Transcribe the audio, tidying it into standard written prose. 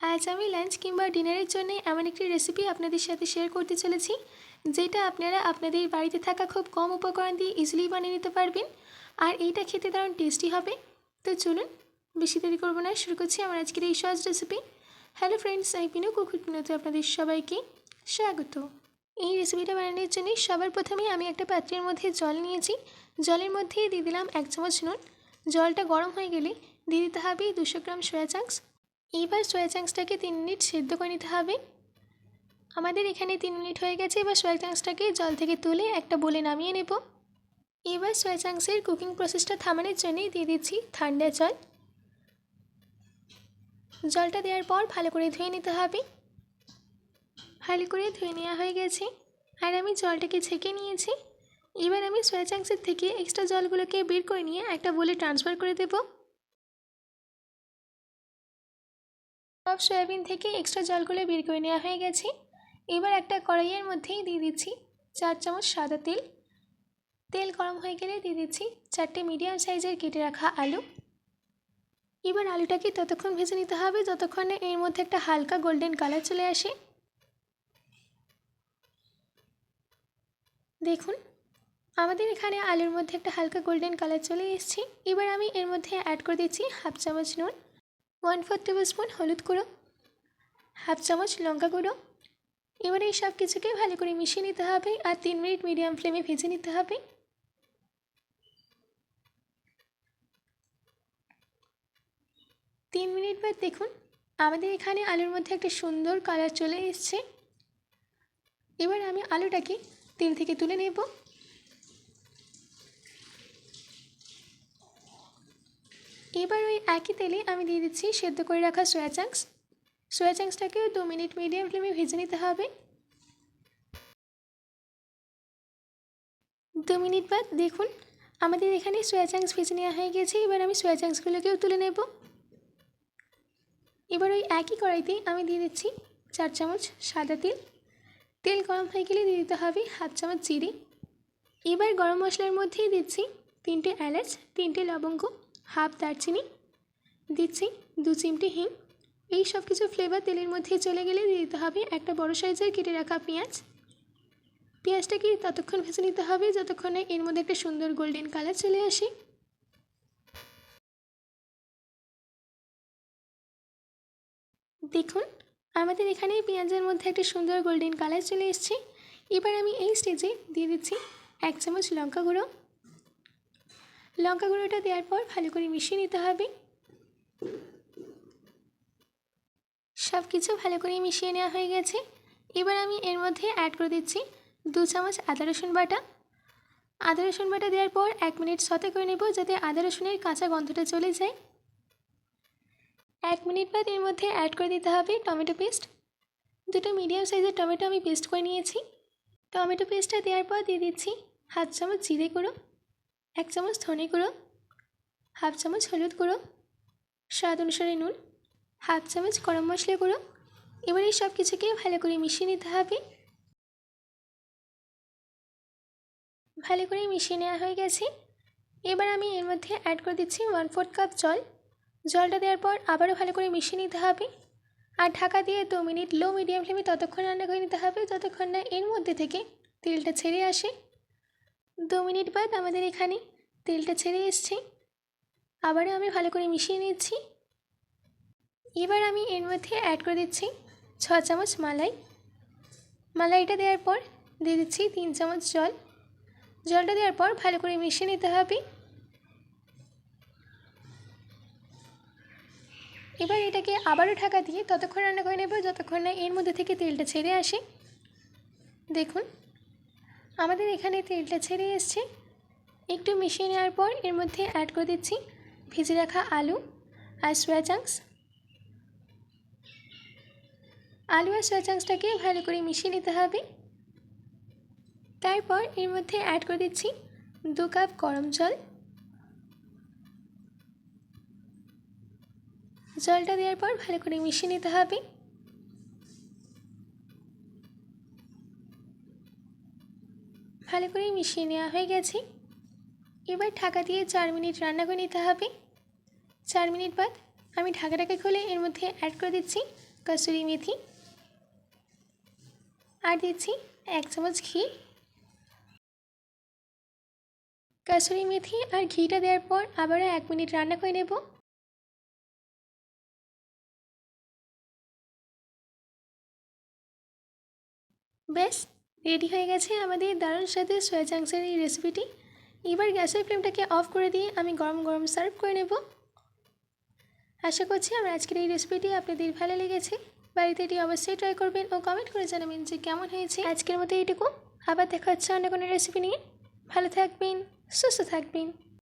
আজ আমি লাঞ্চ কিংবা ডিনারের জন্য এমন একটি রেসিপি আপনাদের সাথে শেয়ার করতে চলেছি, যেটা আপনারা আপনাদের বাড়িতে থাকা খুব কম উপকরণ দিয়ে ইজিলি বানিয়ে নিতে পারবেন। আর এইটা খেতে দারুণ টেস্টি হবে। তো চলুন বেশি দেরি করব না, শুরু করছি আমার আজকের এই সহজ রেসিপি। হ্যালো ফ্রেন্ডস, আমি পিনু কুকুরপিনুতে আপনাদের সবাইকে স্বাগত। এই রেসিপিটা বানানোর জন্য সবার প্রথমে আমি একটা পাত্রের মধ্যে জল নিয়েছি। জলের মধ্যে দিয়ে দিলাম 1 চামচ নুন। জলটা গরম হয়ে গেলে দিয়ে দিতে হবে 200 গ্রাম সয়া চাংস। এইবার সয়া চাংসটাকে 3 মিনিট সেদ্ধ করে নিতে হবে। আমাদের এখানে 3 মিনিট হয়ে গেছে। এবার সয়া চাংসটাকে জল থেকে তুলে একটা বোলে নামিয়ে নেব। এবার সয়া চাংসের কুকিং প্রসেসটা থামানোর জন্য দিয়ে দিচ্ছি ঠান্ডা জল। জলটা দেওয়ার পর ভালো করে ধুয়ে নিতে হবে। ভালো করে ধুয়ে নেওয়া হয়ে গেছে আর আমি জলটাকে ছেঁকে নিয়েছি। এবার আমি সয়া চাংসের থেকে এক্সট্রা জলগুলোকে বের করে নিয়ে একটা বোলে ট্রান্সফার করে দেব। সব সয়াবিন থেকে এক্সট্রা জলগুলো বের করে নেওয়া হয়ে গেছে। এবার একটা কড়াইয়ের মধ্যেই দিয়ে দিচ্ছি 4 চামচ সাদা তেল। তেল গরম হয়ে গেলে দিয়ে দিচ্ছি 4টে মিডিয়াম সাইজের কেটে রাখা আলু। এবার আলুটাকে ততক্ষণ ভেজে নিতে হবে যতক্ষণ না এর মধ্যে একটা হালকা গোল্ডেন কালার চলে আসে। দেখুন, আমাদের এখানে আলুর মধ্যে একটা হালকা গোল্ডেন কালার চলে এসেছে। এবার আমি এর মধ্যে অ্যাড করে দিচ্ছি 1/2 চামচ নুন, 1/4 টেবিল স্পুন হলুদ গুঁড়ো, 1/2 চামচ লঙ্কা গুঁড়ো। এবার এই সব কিছুকে ভালো করে মিশিয়ে নিতে হবে আর 3 মিনিট মিডিয়াম ফ্লেমে ভেজে নিতে হবে। 3 মিনিট বাদ দেখুন, আমাদের এখানে আলুর মধ্যে একটা সুন্দর কালার চলে এসেছে। এবার আমি আলুটাকে তেল থেকে তুলে নেব। এবার ওই একই তেলে আমি দিয়ে দিচ্ছি সেদ্ধ করে রাখা সয়া চাংস। সয়া চাংসটাকেও 2 মিনিট মিডিয়াম ফ্লেমে ভেজে নিতে হবে। 2 মিনিট বাদ দেখুন, আমাদের এখানে সয়া চাংস ভেজে নেওয়া হয়ে গেছে। এবার আমি সয়া চাংসগুলোকেও তুলে নেব। এবার ওই একই কড়াইতে আমি দিয়ে দিচ্ছি 4 চামচ সাদা তেল। তেল গরম হয়ে গেলে দিয়ে দিতে হবে 1/2 চামচ জিরে। এবার গরম মশলার মধ্যেই দিচ্ছি 3টে এলাচ, 3টে লবঙ্গ, 1/2 দারচিনি, দিচ্ছি 2 চিমটি হিং। এই সব কিছু ফ্লেভার তেলের মধ্যে চলে গেলে দিয়ে দিতে হবে একটা বড় সাইজের কেটে রাখা পেঁয়াজ। পেঁয়াজটাকে ততক্ষণ ভেজে নিতে হবে যতক্ষণ না এর মধ্যে একটা সুন্দর গোল্ডেন কালার চলে আসে। দেখুন, আমাদের এখানে পেঁয়াজের মধ্যে একটা সুন্দর গোল্ডেন কালার চলে এসেছে। এবার আমি এই স্টেজে দিয়ে দিচ্ছি 1 চামচ লঙ্কা গুঁড়ো। লঙ্কা গুঁড়োটা দেওয়ার পর ভালো করে মিশিয়ে নিতে হবে। সব কিছু ভালো করে মিশিয়ে নেওয়া হয়ে গেছে। এবার আমি এর মধ্যে অ্যাড করে দিচ্ছি 2 চামচ আদা রসুন বাটা। আদা রসুন বাটা দেওয়ার পর 1 মিনিট সতে করে নেব যাতে আদা রসুনের কাঁচা গন্ধটা চলে যায়। 1 মিনিট বাদ এর মধ্যে অ্যাড করে দিতে হবে টমেটো পেস্ট। 2টো মিডিয়াম সাইজের টমেটো আমি পেস্ট করে নিয়েছি। টমেটো পেস্টটা দেওয়ার পর দিয়ে দিচ্ছি 1/2 চামচ জিরে গুঁড়ো, 1 চামচ ধনে গুঁড়ো, 1/2 চামচ হলুদ গুঁড়ো, স্বাদ অনুসারে নুন, 1/2 চামচ গরম মশলা গুঁড়ো। এবার এই সব কিছুকে ভালো করে মিশিয়ে নিতে হবে। ভালো করে মিশিয়ে নেওয়া হয়ে গেছে। এবার আমি এর মধ্যে অ্যাড করে দিচ্ছি 1/4 কাপ জল। জলটা দেওয়ার পর আবারও ভালো করে মিশিয়ে নিতে হবে আর ঢাকা দিয়ে 2 মিনিট লো মিডিয়াম ফ্লেমে ততক্ষণ রান্না করে নিতে হবে যতক্ষণ না এর মধ্যে থেকে তেলটা ছেড়ে আসে। 2 মিনিট বাদ আমাদের এখানে তেলটা ছেড়ে এসছে। আবারও আমি ভালো করে মিশিয়ে নিচ্ছি। এবার আমি এর মধ্যে অ্যাড করে দিচ্ছি 6 চামচ মালাই। মালাইটা দেওয়ার পর দিয়ে দিচ্ছি 3 চামচ জল। জলটা দেওয়ার পর ভালো করে মিশিয়ে নিতে হবে। এবার এটাকে আবারও ঢাকা দিয়ে ততক্ষণ রান্না করে নেব যতক্ষণ না এর মধ্যে থেকে তেলটা ছেড়ে আসে। দেখুন, আমাদের এখানে তেলটা ছেড়ে এসছে। একটু মিশিয়ে নেওয়ার পর এর মধ্যে অ্যাড করে দিচ্ছি ভেজে রাখা আলু আর সয়া চাংস। আলু আর সয়া চাংসটাকে ভালো করে মিশিয়ে নিতে হবে। তারপর এর মধ্যে অ্যাড করে দিচ্ছি 2 কাপ গরম জল। জলটা দেওয়ার পর ভালো করে মিশিয়ে নিতে হবে। ভালো করে মিশিয়ে নেওয়া হয়ে গেছে। এবার ঢাকা দিয়ে 4 মিনিট রান্না করে নিতে হবে। 4 মিনিট বাদ আমি ঢাকাটাকে খুলে এর মধ্যে অ্যাড করে দিচ্ছি কসুরি মেথি, আর দিচ্ছি 1 চামচ ঘি। কসুরি মেথি আর ঘিটা দেওয়ার পর আবারও 1 মিনিট রান্না করে নেব। বেশ, রেডি হয়ে গেছে আমাদের দারুণ স্বাদের সয়া চাংসের এই রেসিপিটি। এবার গ্যাসের ফ্লেমটাকে অফ করে দিয়ে আমি গরম গরম সার্ভ করে নেব। আশা করছি আমার আজকের এই রেসিপিটি আপনাদের ভালো লেগেছে। বাড়িতে এটি অবশ্যই ট্রাই করবেন ও কমেন্ট করে জানাবেন যে কেমন হয়েছে। আজকের মতো এইটুকু, আবার দেখা হচ্ছে অন্য কোনো রেসিপি নিয়ে। ভালো থাকবেন, সুস্থ থাকবেন।